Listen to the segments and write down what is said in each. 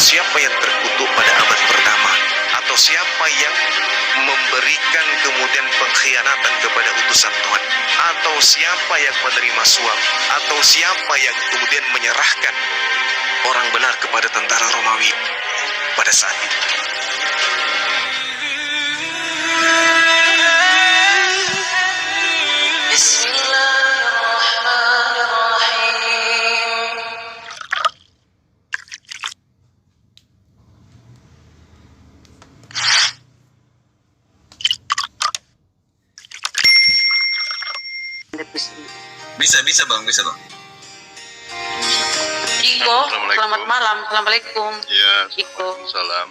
siapa yang terkutuk pada abad pertama, atau siapa yang memberikan kemudian pengkhianatan kepada utusan Tuhan, atau siapa yang menerima suap, atau siapa yang kemudian menyerahkan orang benar kepada tentara Romawi pada saat itu. Bisa bang. Iko, selamat malam. Assalamualaikum. Ya, Iko. salam.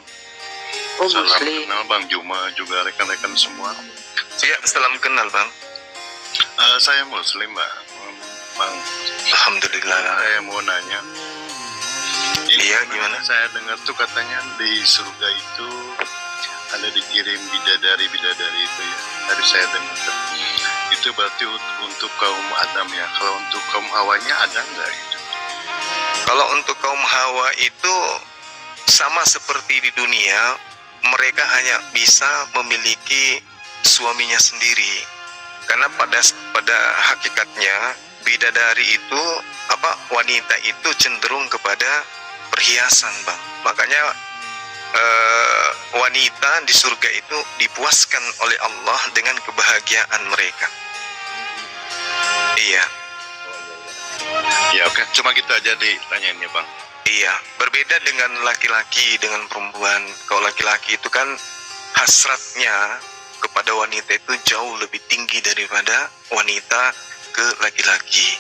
Oh, Salam Muslim. kenal Bang Juma juga rekan-rekan semua. Ya, salam kenal Bang. Saya Muslim Bang. Alhamdulillah. Saya mau nanya. Iya, gimana? Saya dengar tuh katanya di surga itu ada dikirim bidadari itu ya. Tadi saya dengar. Itu berarti untuk kaum Adam ya. Kalau untuk kaum Hawanya ada nggak itu? Kalau untuk kaum Hawa itu sama seperti di dunia, mereka hanya bisa memiliki suaminya sendiri. Karena pada hakikatnya bidadari itu wanita itu cenderung kepada perhiasan, Bang. Makanya wanita di surga itu dipuaskan oleh Allah dengan kebahagiaan mereka. Iya. Ya oke, cuma gitu aja ditanyainnya Bang. Iya, berbeda dengan laki-laki dengan perempuan. Kalau laki-laki itu kan hasratnya kepada wanita itu jauh lebih tinggi daripada wanita ke laki-laki.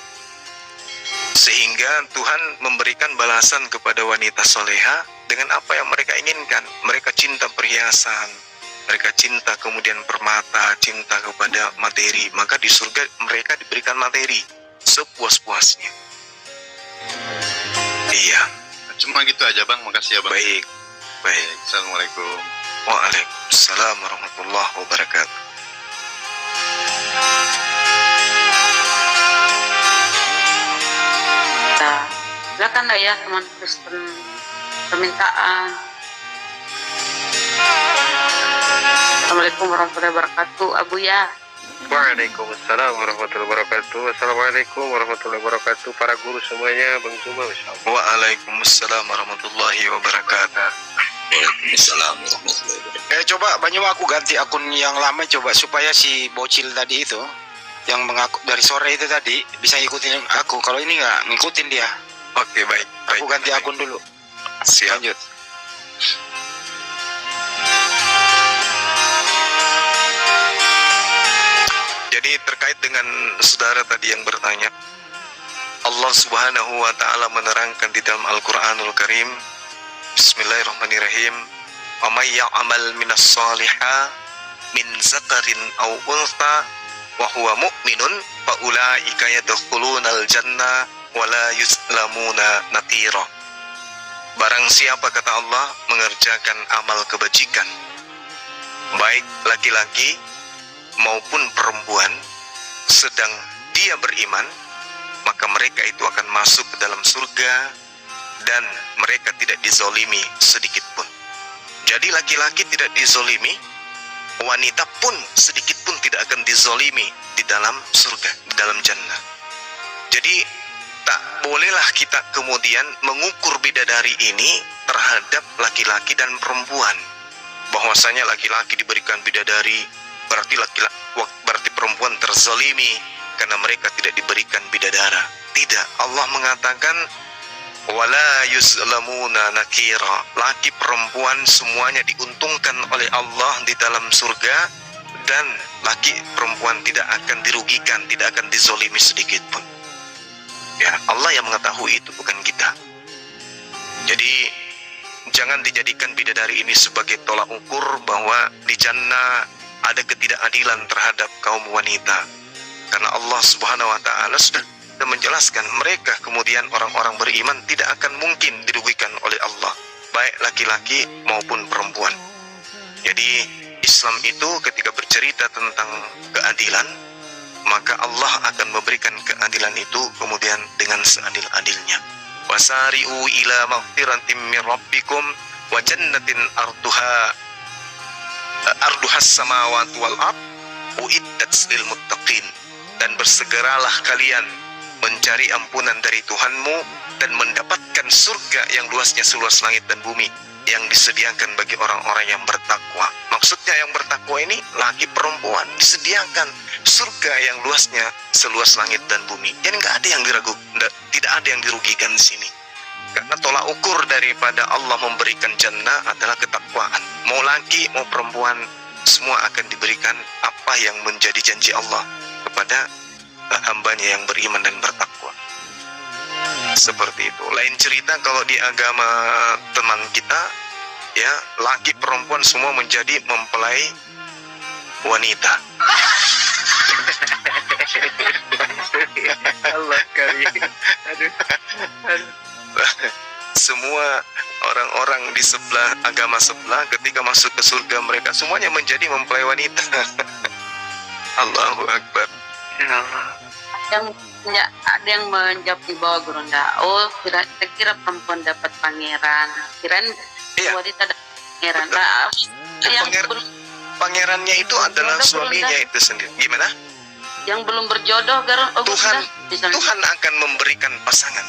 Sehingga Tuhan memberikan balasan kepada wanita soleha dengan apa yang mereka inginkan. Mereka cinta perhiasan, mereka cinta kemudian permata, cinta kepada materi. Maka di surga mereka diberikan materi sepuas-puasnya. Iya. Cuma gitu aja Bang, makasih ya Bang. Baik. Assalamualaikum. Waalaikumsalam warahmatullahi wabarakatuh. Nah, silakan lah ya teman Kristen permintaan. Assalamualaikum warahmatullahi wabarakatuh, Abu ya. Waalaikumsalam warahmatullahi wabarakatuh. Assalamualaikum warahmatullahi wabarakatuh. Para guru semuanya, Bang Zuma, insyaallah. Waalaikumsalam warahmatullahi wabarakatuh. Waalaikumsalam warahmatullahi wabarakatuh. Coba Banyu aku ganti akun yang lama coba supaya si bocil tadi itu yang mengaku dari sore itu tadi bisa ngikutin aku. Kalau ini nggak ngikutin dia. Oke, baik. Aku ganti akun dulu. Siap. Lanjut. Jadi terkait dengan saudara tadi yang bertanya, Allah Subhanahu wa taala menerangkan di dalam Al-Qur'anul Karim, Bismillahirrahmanirrahim, "Wa may ya'mal minas shaliha min zakarin aw untha wa huwa mu'minun fa ulaika yadkhulunal jannah wa la yuzlamuna natira." Barang siapa, kata Allah, mengerjakan amal kebajikan, baik laki-laki maupun perempuan, sedang dia beriman, maka mereka itu akan masuk ke dalam surga dan mereka tidak dizolimi sedikit pun. Jadi laki-laki tidak dizolimi, wanita pun sedikit pun tidak akan dizolimi di dalam surga, di dalam jannah. Jadi tak bolehlah kita kemudian mengukur bidadari ini terhadap laki-laki dan perempuan, bahwasanya laki-laki diberikan bidadari berarti perempuan terzalimi karena mereka tidak diberikan bidadara. Tidak, Allah mengatakan wala yuzlamuna nakira. Laki perempuan semuanya diuntungkan oleh Allah di dalam surga, dan laki perempuan tidak akan dirugikan, tidak akan dizalimi sedikit pun. Ya, Allah yang mengetahui itu, bukan kita. Jadi jangan dijadikan bidadari ini sebagai tolak ukur bahwa di jannah ada ketidakadilan terhadap kaum wanita. Karena Allah Subhanahu wa taala sudah menjelaskan mereka kemudian orang-orang beriman tidak akan mungkin dirugikan oleh Allah, baik laki-laki maupun perempuan. Jadi Islam itu ketika bercerita tentang keadilan, maka Allah akan memberikan keadilan itu kemudian dengan seadil-adilnya. wasari'u ila maghfiratin min rabbikum wa jannatin arduhas samawati wal ard uiddat lil muttaqin. Dan bersegeralah kalian mencari ampunan dari Tuhanmu dan mendapatkan surga yang luasnya seluas langit dan bumi yang disediakan bagi orang-orang yang bertakwa. Maksudnya yang bertakwa ini laki perempuan disediakan surga yang luasnya seluas langit dan bumi. Jadi nggak ada yang diragukan, tidak ada yang dirugikan di sini. Karena tolak ukur daripada Allah memberikan jannah adalah ketakwaan. Mau laki mau perempuan semua akan diberikan apa yang menjadi janji Allah kepada hambanya yang beriman dan bertakwa. Seperti itu. Lain cerita kalau di agama teman kita, ya, laki perempuan semua menjadi mempelai wanita. Allah kali. Aduh. Semua orang-orang di sebelah agama sebelah ketika masuk ke surga mereka semuanya menjadi mempelai wanita. Allahu Akbar. Ya Allah. Ada yang menjawab di bawah Gurunda. Oh, kira perempuan dapat pangeran. Kirain Iya. wanita dapat pangeran. Betul. Nah, yang Pangerannya itu adalah suaminya itu sendiri. Gimana? yang belum berjodoh, Tuhan akan memberikan pasangan.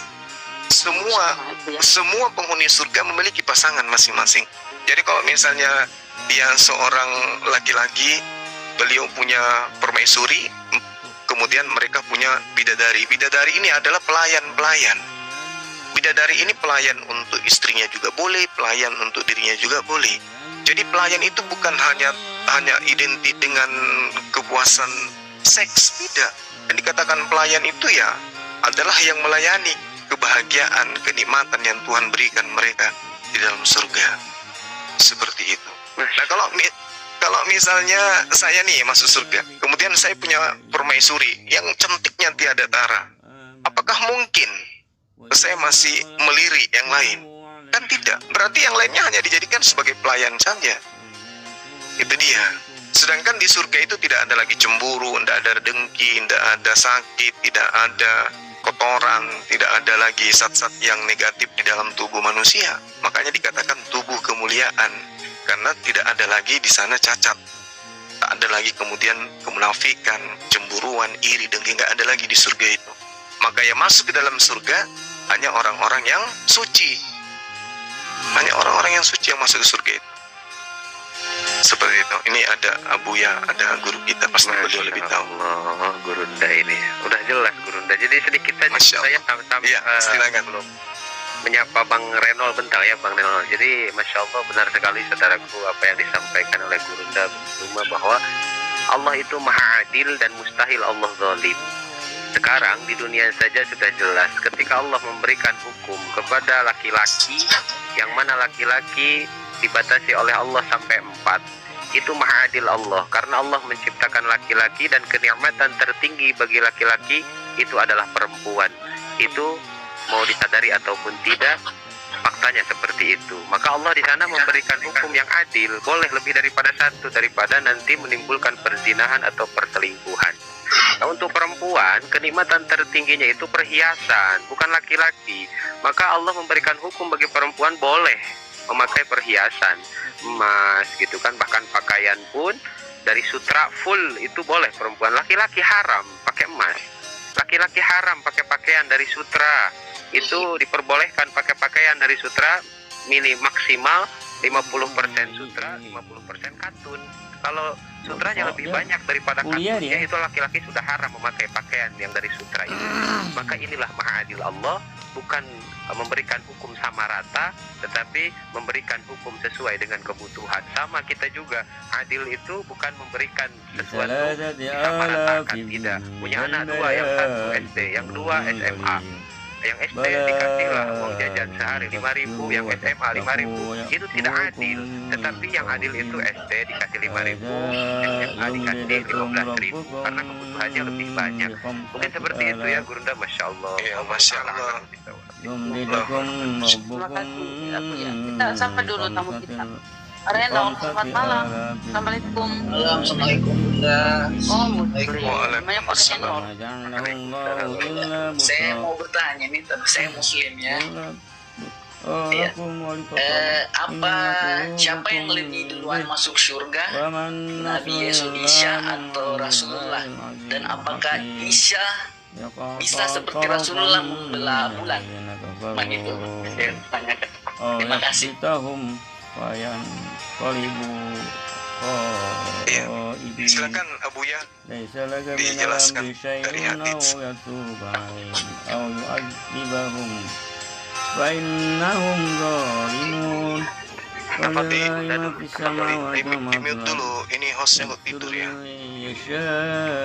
Semua penghuni surga memiliki pasangan masing-masing. Jadi kalau misalnya dia seorang laki-laki, beliau punya permaisuri, kemudian mereka punya bidadari. Bidadari ini adalah pelayan-pelayan. Bidadari ini pelayan untuk istrinya juga boleh, pelayan untuk dirinya juga boleh. Jadi pelayan itu bukan hanya identik dengan kepuasan seks, tidak. Yang dikatakan pelayan itu ya adalah yang melayani kebahagiaan, kenikmatan yang Tuhan berikan mereka di dalam surga. Seperti itu. Nah, kalau misalnya saya nih masuk surga, kemudian saya punya permaisuri yang cantiknya tiada tara, apakah mungkin saya masih melirik yang lain? Kan tidak. Berarti yang lainnya hanya dijadikan sebagai pelayan saja. Itu dia. Sedangkan di surga itu tidak ada lagi cemburu, tidak ada dengki, tidak ada sakit, tidak ada kotoran, tidak ada lagi zat-zat yang negatif di dalam tubuh manusia. Makanya dikatakan tubuh kemuliaan, karena tidak ada lagi di sana cacat, tak ada lagi kemudian kemunafikan, cemburuan, iri, dengki, nggak ada lagi di surga itu. Maka yang masuk ke dalam surga hanya orang-orang yang suci, hanya orang-orang yang suci yang masuk ke surga itu. Seperti itu. Ini ada Abuya, ada guru kita, pasti beliau lebih tahu. Allah, Gurunda ini udah jelas Gurunda. Jadi sedikit saja saya sama ya, silakan. belum menyapa Bang Renol bentar ya Bang Renol. Jadi Masya Allah benar sekali saudaraku apa yang disampaikan oleh Gurunda Buma, bahwa Allah itu maha adil dan mustahil Allah zalim. Sekarang di dunia saja sudah jelas ketika Allah memberikan hukum kepada laki-laki, yang mana laki-laki dibatasi oleh Allah sampai 4. Itu maha adil Allah, karena Allah menciptakan laki-laki dan kenikmatan tertinggi bagi laki-laki itu adalah perempuan. Itu mau disadari ataupun tidak, faktanya seperti itu. Maka Allah di sana memberikan hukum yang adil, boleh lebih daripada 1, daripada nanti menimbulkan perzinahan atau perselingkuhan. Nah, untuk perempuan, kenikmatan tertingginya itu perhiasan, bukan laki-laki. Maka Allah memberikan hukum bagi perempuan boleh memakai perhiasan, emas gitu kan, bahkan pakaian pun dari sutra full itu boleh perempuan. Laki-laki haram pakai emas, laki-laki haram pakai pakaian dari sutra, itu diperbolehkan pakai pakaian dari sutra maksimal 50% sutra, 50% katun. Kalau sutranya lebih banyak daripada katunnya, itu laki-laki sudah haram memakai pakaian yang dari sutra itu. Maka inilah maha adil Allah, bukan memberikan hukum sama rata, tetapi memberikan hukum sesuai dengan kebutuhan. Sama kita juga, adil itu bukan memberikan sesuatu disamaratakan, tidak. Punya anak 2, yang 1 SD, yang 2 SMA. Yang SD dikasihlah uang jajan sehari 5.000, yang SMA 5.000. Itu tidak adil. Tetapi yang adil itu SD dikasih 5.000, SMA dikasih 15.000, karena kebutuhannya lebih banyak. Mungkin seperti itu ya Gurunda. Masya Allah. Ya, Masya Allah. Terima kasih Abuya. Kita sapa dulu tamu kita. Reno, selamat malam. Assalamualaikum. Assalamualaikum Bunda. Oh, muslim. Namanya Pak Waalaikumsalam. Reno. Saya mau bertanya nih, saya muslim ya. Iya. Siapa yang lebih duluan masuk surga? Nabi Yesus Isa atau Rasulullah? Dan apakah Isa bisa seperti Rasulullah membelah bulan? Begitu. Saya tanyakan. Terima kasih. Iya. Silakan Abu Ya dijelaskan dari hadis. Kenapa di mute dulu? Ini hostnya kok tidur ya?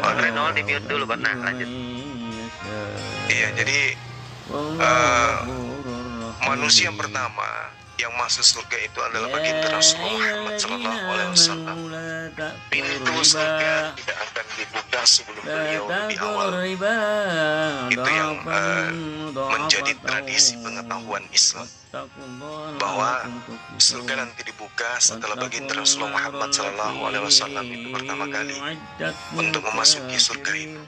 Renol di mute dulu, pernah lanjut. Iya, jadi manusia yang pertama yang masuk surga itu adalah baginda Rasulullah Muhammad Sallallahu Alaihi Wasallam. Pintu surga tidak akan dibuka sebelum beliau lebih awal. Itu yang menjadi tradisi pengetahuan Islam, bahwa surga nanti dibuka setelah baginda Rasulullah Muhammad Sallallahu Alaihi Wasallam itu pertama kali untuk memasuki surga itu.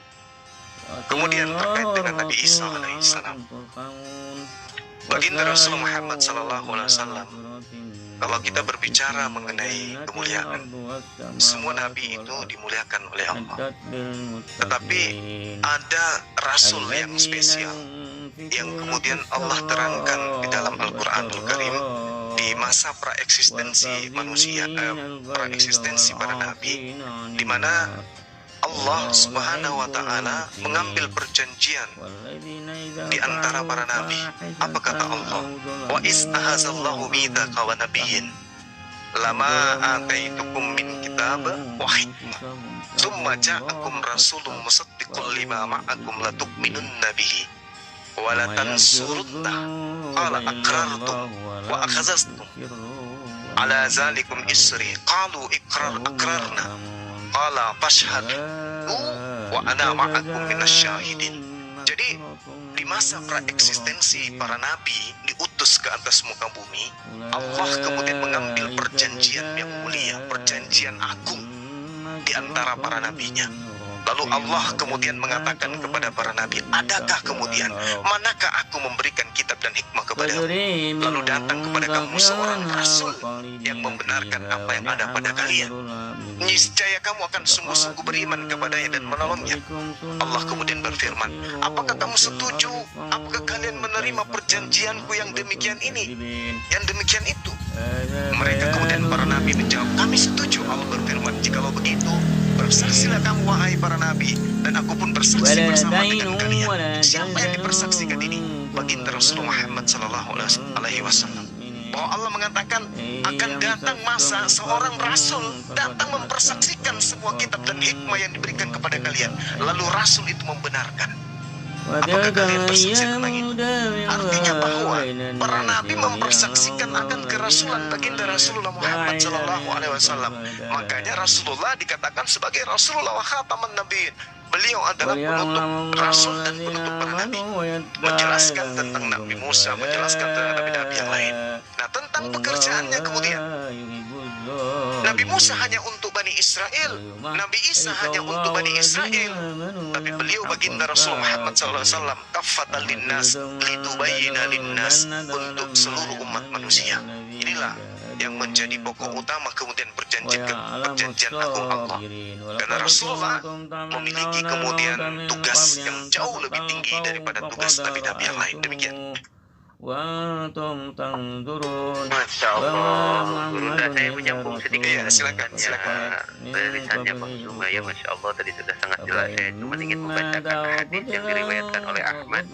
Kemudian terkait dengan Nabi Isa alaihissalam, baginda Rasulullah Muhammad Sallallahu Alaihi Wasallam, kalau kita berbicara mengenai kemuliaan, semua nabi itu dimuliakan oleh Allah. Tetapi ada rasul yang spesial yang kemudian Allah terangkan di dalam Al-Quranul Karim di masa praeksistensi manusia, praeksistensi para nabi, di mana Allah Subhanahu wa Ta'ala mengambil perjanjian di antara para nabi. Apa kata Allah? Wa is ahazallahu mitsaqa wa nabiyyin lama ataitukum min kitab wa hikmah thumma ja'akum rasulun musaddiqun lima ma'akum latu'minunna bihi wa la tansurunna qala aqrartum wa akhadhtum ala zalikum isri qalu aqrarna qala fashhadu wa ana ma'akum minasyahidin. Jadi di masa praeksistensi para nabi diutus ke atas muka bumi, Allah kemudian mengambil perjanjian yang mulia, perjanjian agung di antara para nabinya. Lalu Allah kemudian mengatakan kepada para nabi, adakah kemudian, manakah aku memberikan kitab dan hikmah kepadamu? Lalu datang kepada kamu seorang rasul yang membenarkan apa yang ada pada kalian. Niscaya kamu akan sungguh-sungguh beriman kepadanya dan menolongnya. Allah kemudian berfirman, apakah kamu setuju? Apakah kalian menerima perjanjianku yang demikian ini, yang demikian itu? Mereka kemudian para nabi menjawab, kami setuju. Allah berfirman, jikalau begitu, bersaksilah kamu wahai para nabi, dan aku pun bersaksi bersama dengan kalian. Siapa yang dipersaksikan ini? Baginda Rasulullah Muhammad Sallallahu Alaihi Wasallam. Bahwa Allah mengatakan akan datang masa seorang rasul datang mempersaksikan semua kitab dan hikmah yang diberikan kepada kalian. Lalu rasul itu membenarkan. Apakah kalian bersaksi tentang itu? Artinya bahwa para nabi mempersaksikan akan kerasulan baginda Rasulullah Muhammad Sallallahu Alaihi Wasallam. Makanya Rasulullah dikatakan sebagai Rasulullah wa khataman nabiyyin. Beliau adalah penutup rasul dan penutup para nabi. Menjelaskan tentang Nabi Musa, menjelaskan tentang nabi-nabi yang lain. Nah, tentang pekerjaannya kemudian, Nabi Musa hanya untuk Bani Israel, Nabi Isa hanya untuk Bani Israel, tapi beliau baginda Rasul Muhammad SAW kafatan linnas litubayyina linnas, untuk seluruh umat manusia. Inilah yang menjadi pokok utama kemudian perjanjian agung Allah. Karena Rasulullah memiliki kemudian tugas yang jauh lebih tinggi daripada tugas nabi-nabi yang lain. Demikian. Masya Allah, Bunda, saya menyambung sedikit. Iya, silakan. Tulisannya Bang Zuma, ya Masya Allah tadi sudah sangat jelas. Saya cuma ingin membacakan hadis yang diriwayatkan oleh Ahmad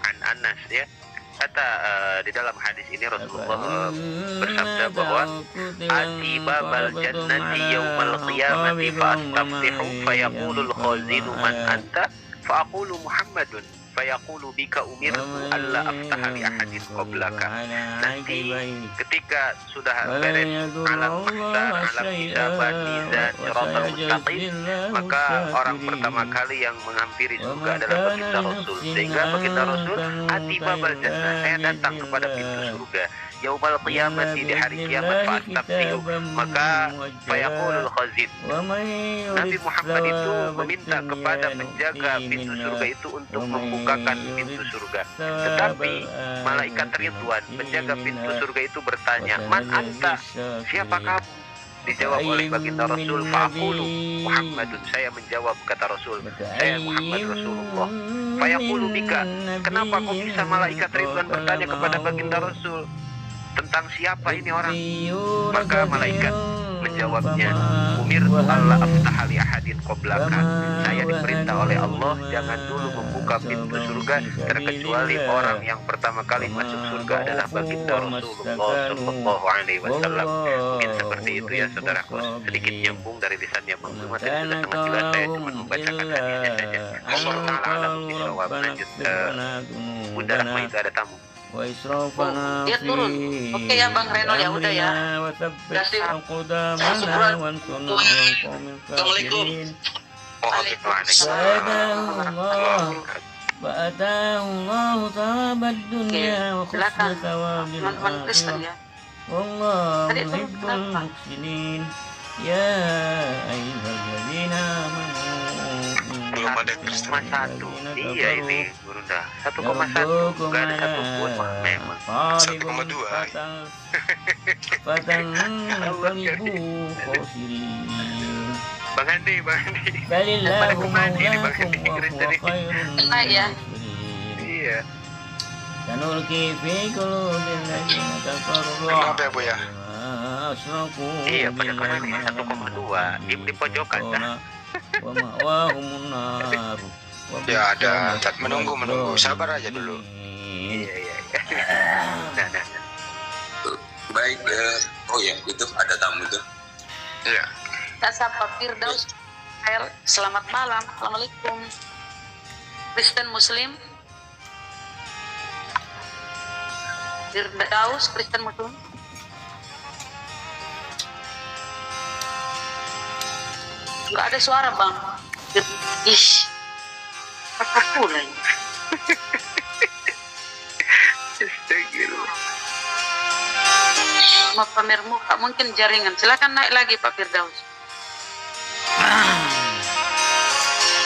an Anas, ya. Kata di dalam hadis ini Rasulullah bersabda bahwa ati babal jannati yaumal qiyamati fastaftihu fayaqulul khazinu man anta faqulu Muhammadun fayaqulu bika umirtu alla aftaha li ahadin qablaka. Nanti ketika sudah beres alam mahsyar, alam hisab, mizan, siratal mustaqim, maka orang pertama kali yang menghampiri surga adalah baginda Rasul. Sehingga baginda Rasul ati babal jannah, saya datang kepada pintu surga. yaumal qiyamati, di hari kiamat, fastaftihu, maka fayaqulul khazin. Nabi Muhammad itu meminta kepada penjaga pintu surga itu untuk membukakan pintu surga. Tetapi malaikat Ridwan, penjaga pintu surga itu bertanya, "Man anta?" Siapa kamu? Dijawab oleh baginda Rasul, "Faqulu Muhammadun." Saya menjawab, kata Rasul, "Saya Muhammad Rasulullah." Fayaqulu bika. Kenapa kok bisa malaikat Ridwan bertanya kepada baginda Rasul tentang siapa ini orang? Maka malaikat menjawabnya, "Umirtu alla aftaha li ahadin qablaka." Saya diperintah oleh Allah jangan dulu membuka pintu surga terkecuali orang yang pertama kali masuk surga adalah baginda Rasulullah sallallahu alaihi wasallam. Mungkin seperti itu ya saudaraku, sedikit nyambung dari lisannya Bang Zuma. Tadi sudah sangat jelas, saya cuma membacakan hadisnya saja. Allah Ta'ala alam bisawab. Lanjut ke Bunda Rahma, itu ada tamu. Dia turun. Oke ya Bang Reno, ya udah ya. Assalamualaikum. Silakan teman-teman Kristen ya. Tadi itu kenapa? Belum ada Kristen. 1,1. Iya ini Gurunda 1,1. Gak ada satu pun memang 1,2. Bang Andi pada kemana ini Bang Andi Kristen ini? Kena ya. Iya. Kenapa ya Bu ya? Iya pada kemana ini 1,2 di pojokan dah. Ya ada menunggu sabar aja dulu. Iya. Nah. Baik, oh ya itu ada tamu itu. Ya. Kak Sapa Firdaus. Selamat malam. Assalamualaikum. Kristen Muslim. Firdaus, Kristen Muslim. Nggak ada suara Bang. Ish. Apa pula ini? Astagfirullah. Mau pamer muka, mungkin jaringan. Silakan naik lagi Pak Firdaus.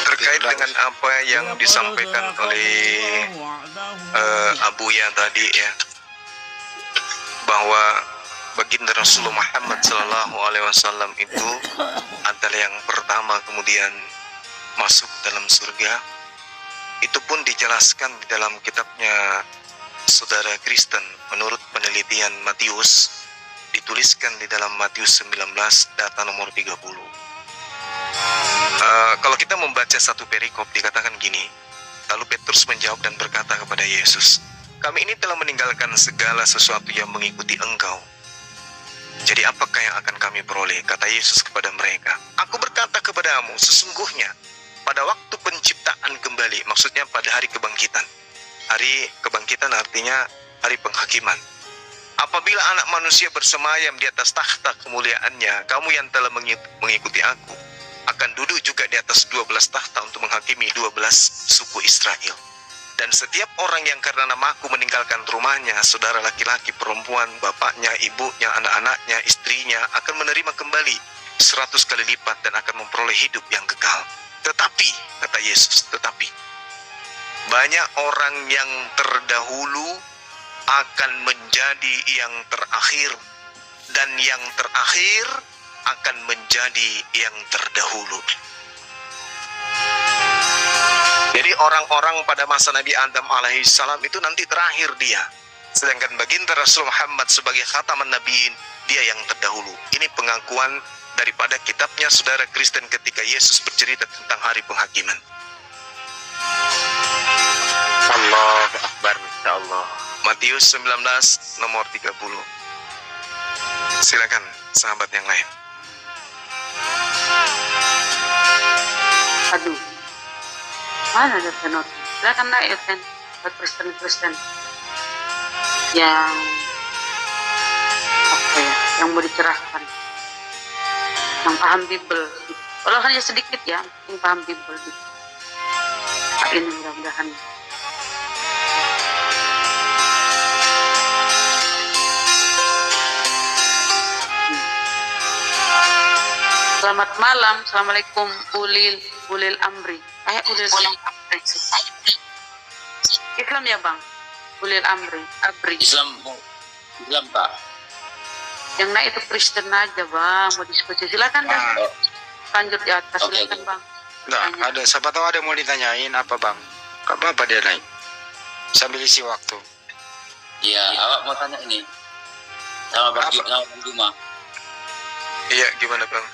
Terkait dengan apa yang disampaikan oleh Abuya tadi ya, bahwa baginda Rasulullah Muhammad Sallallahu Alaihi Wasallam itu adalah yang pertama kemudian masuk dalam surga. Itu pun dijelaskan di dalam kitabnya saudara Kristen menurut penelitian Matius, dituliskan di dalam Matius 19 data nomor 30. Kalau kita membaca satu perikop dikatakan gini, lalu Petrus menjawab dan berkata kepada Yesus, "Kami ini telah meninggalkan segala sesuatu yang mengikuti Engkau. Jadi apakah yang akan kami peroleh?" Kata Yesus kepada mereka, "Aku berkata kepadamu, sesungguhnya pada waktu penciptaan kembali," maksudnya pada hari kebangkitan. Hari kebangkitan artinya hari penghakiman. "Apabila anak manusia bersemayam di atas takhta kemuliaannya, kamu yang telah mengikuti aku akan duduk juga di atas 12 takhta untuk menghakimi 12 suku Israel. Dan setiap orang yang karena namaku meninggalkan rumahnya, saudara laki-laki, perempuan, bapaknya, ibunya, anak-anaknya, istrinya, akan menerima kembali 100 kali lipat dan akan memperoleh hidup yang kekal. Tetapi," kata Yesus, "tetapi banyak orang yang terdahulu akan menjadi yang terakhir, dan yang terakhir akan menjadi yang terdahulu." Jadi orang-orang pada masa Nabi Adam alaihissalam itu nanti terakhir dia. Sedangkan baginda Rasul Muhammad sebagai khataman nabiin, dia yang terdahulu. Ini pengakuan daripada kitabnya saudara Kristen ketika Yesus bercerita tentang hari penghakiman. Allahu Akbar, insyaallah. Matius 19 nomor 30. Silakan sahabat yang lain. Aduh. Mana ada penot? Silakan naik ya Fen. Buat Kristen-Kristen yang apa ya, yang mau dicerahkan, yang paham Bible. Kalau hanya sedikit ya, yang paham Bible. Ini mudah-mudahan. Selamat malam. Assalamualaikum ulil amri. Ulil amri. Islam ya bang? Ulil amri. Islam Pak. Yang naik itu Kristen aja bang. Mau diskusi silakan bang. Lanjut di atas silakan bang. Enggak, ada siapa tahu ada mau ditanyain apa bang? Apa dia naik? Sambil isi waktu. Iya, awak mau tanya ini. Sama Bang Juma. Iya, gimana bang?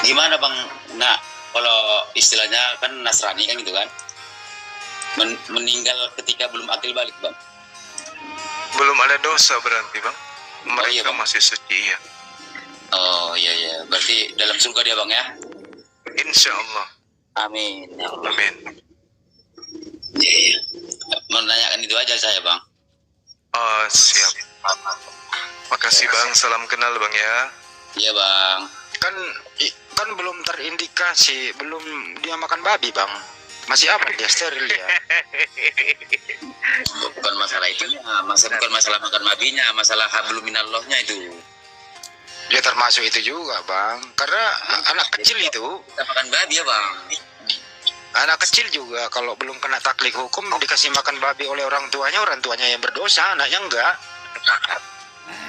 Gimana Bang? Nah, kalau istilahnya kan Nasrani kan gitu kan. Meninggal ketika belum akil balik Bang. Belum ada dosa berarti bang? Mereka iya, Bang. masih suci ya. Oh iya. Berarti dalam surga dia Bang ya? Insya Allah. Amin. Ya Allah. Amin. Iya. Menanyakan itu aja saya Bang. Oh, siap. Makasih bang, salam kenal bang ya. Iya Bang. Kan belum terindikasi, belum dia makan babi bang. Masih apa dia steril ya? Bukan masalah itunya, bukan masalah makan babinya, masalah hablum minallahnya itu. Dia termasuk itu juga bang. Karena anak kecil itu, Kita makan babi ya Bang. anak kecil juga kalau belum kena taklif hukum dikasih makan babi oleh orang tuanya yang berdosa, anaknya enggak.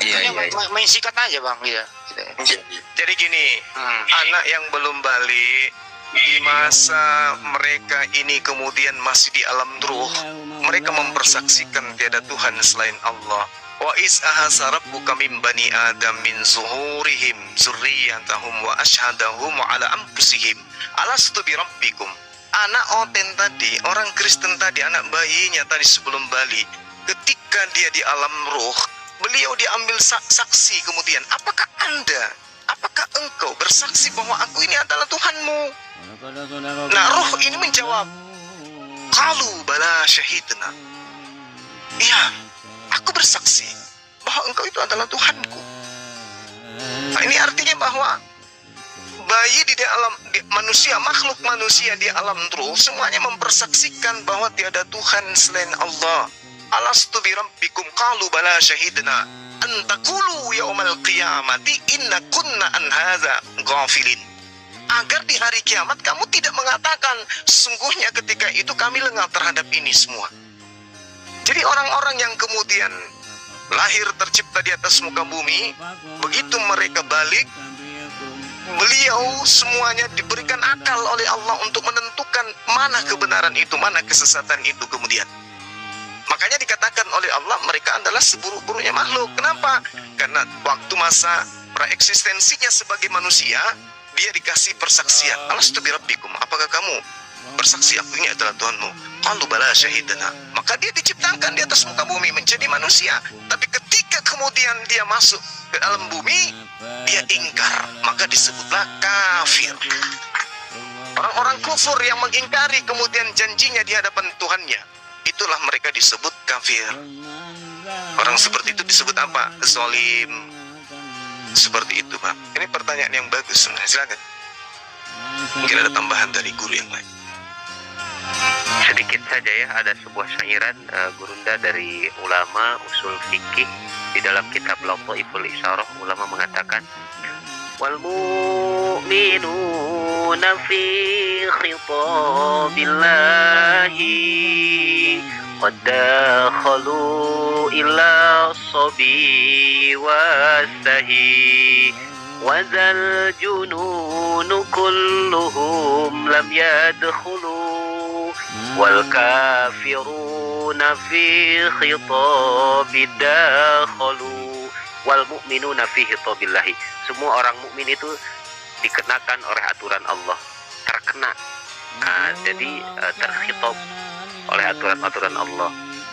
Iya. Main sikat aja bang, iya. Jadi gini, anak yang belum balik di masa mereka ini kemudian masih di alam ruh, mereka mempersaksikan tiada Tuhan selain Allah. Wa is ahasa rabbuka min bani adam min zuhurihim zurriyatahum wa ashhadahum ala anfusihim alastu bi rabbikum. Anak oten tadi, orang Kristen tadi, anak bayinya tadi sebelum balik, ketika dia di alam ruh, beliau diambil saksi kemudian, apakah engkau bersaksi bahwa aku ini adalah Tuhanmu? Nah, roh ini menjawab, qalu bala syahidna. Iya, aku bersaksi bahwa engkau itu adalah Tuhanku. Nah, ini artinya bahwa bayi di dalam manusia, makhluk manusia di alam ruh, semuanya mempersaksikan bahwa tiada Tuhan selain Allah. Alastu bi rabbikum qalu bala syahidna an taqulu yaumal qiyamati inna kunna an hadza ghafilin. Agar di hari kiamat kamu tidak mengatakan sesungguhnya ketika itu kami lengah terhadap ini semua. Jadi orang-orang yang kemudian lahir tercipta di atas muka bumi, begitu mereka balik, beliau semuanya diberikan akal oleh Allah untuk menentukan mana kebenaran itu, mana kesesatan itu kemudian. Makanya dikatakan oleh Allah mereka adalah seburuk-buruknya makhluk. Kenapa? Karena waktu masa praeksistensinya sebagai manusia, dia dikasih persaksian. Alastu bi rabbikum, apakah kamu bersaksi aku ini adalah Tuhanmu? Qalu bala syahidna. Maka dia diciptakan di atas muka bumi menjadi manusia. Tapi ketika kemudian dia masuk ke alam bumi, dia ingkar, maka disebutlah kafir. Orang-orang kufur yang mengingkari kemudian janjinya di hadapan Tuhannya, itulah mereka disebut kafir. Orang seperti itu disebut apa? Zalim. Seperti itu, Pak. Ini pertanyaan yang bagus sebenarnya. Silakan. Mungkin ada tambahan dari guru yang lain. Sedikit saja ya, ada sebuah syairan gurunda dari ulama usul fikih di dalam kitab Lataiful Isyarah. Ulama mengatakan, wal mu'minuna fi khitabillahi qad dakhalu ila sabi wastahi wa zal jununu kulluhum lam yadkhulu wal kafiruna fi khitabid dakhalu wal mu'minuna fi khitabillahi. Semua orang mukmin itu dikenakan oleh aturan Allah, terkena. Jadi terkhitab oleh aturan-aturan Allah.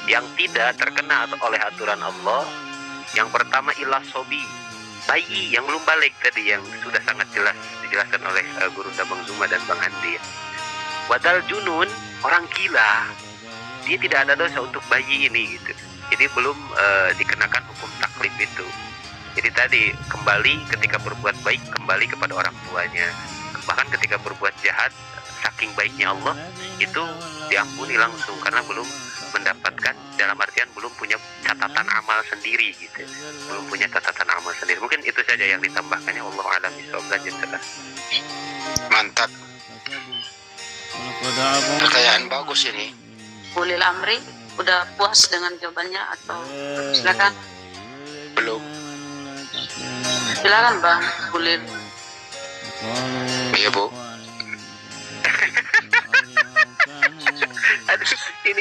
Yang tidak terkena oleh aturan Allah, yang pertama ilah sobi, bayi yang belum balik tadi, yang sudah sangat jelas dijelaskan oleh Gurunda Bang Zuma dan Bang Andi. Wadal junun, orang gila, dia tidak ada dosa untuk bayi ini gitu. Jadi belum dikenakan hukum taklif itu. Jadi tadi kembali ketika berbuat baik kembali kepada orang tuanya. Bahkan ketika berbuat jahat, saking baiknya Allah itu diampuni langsung karena belum mendapatkan, dalam artian belum punya catatan amal sendiri gitu. Belum punya catatan amal sendiri. Mungkin itu saja yang ditambahkannya. Allah alam bisawab. Lanjut sudah. Mantap. Pertanyaan bagus ini. Ulil amri, udah puas dengan jawabannya atau silakan? Belum. Silakan Bang Ulil. Iya, Bu. Aduh, ini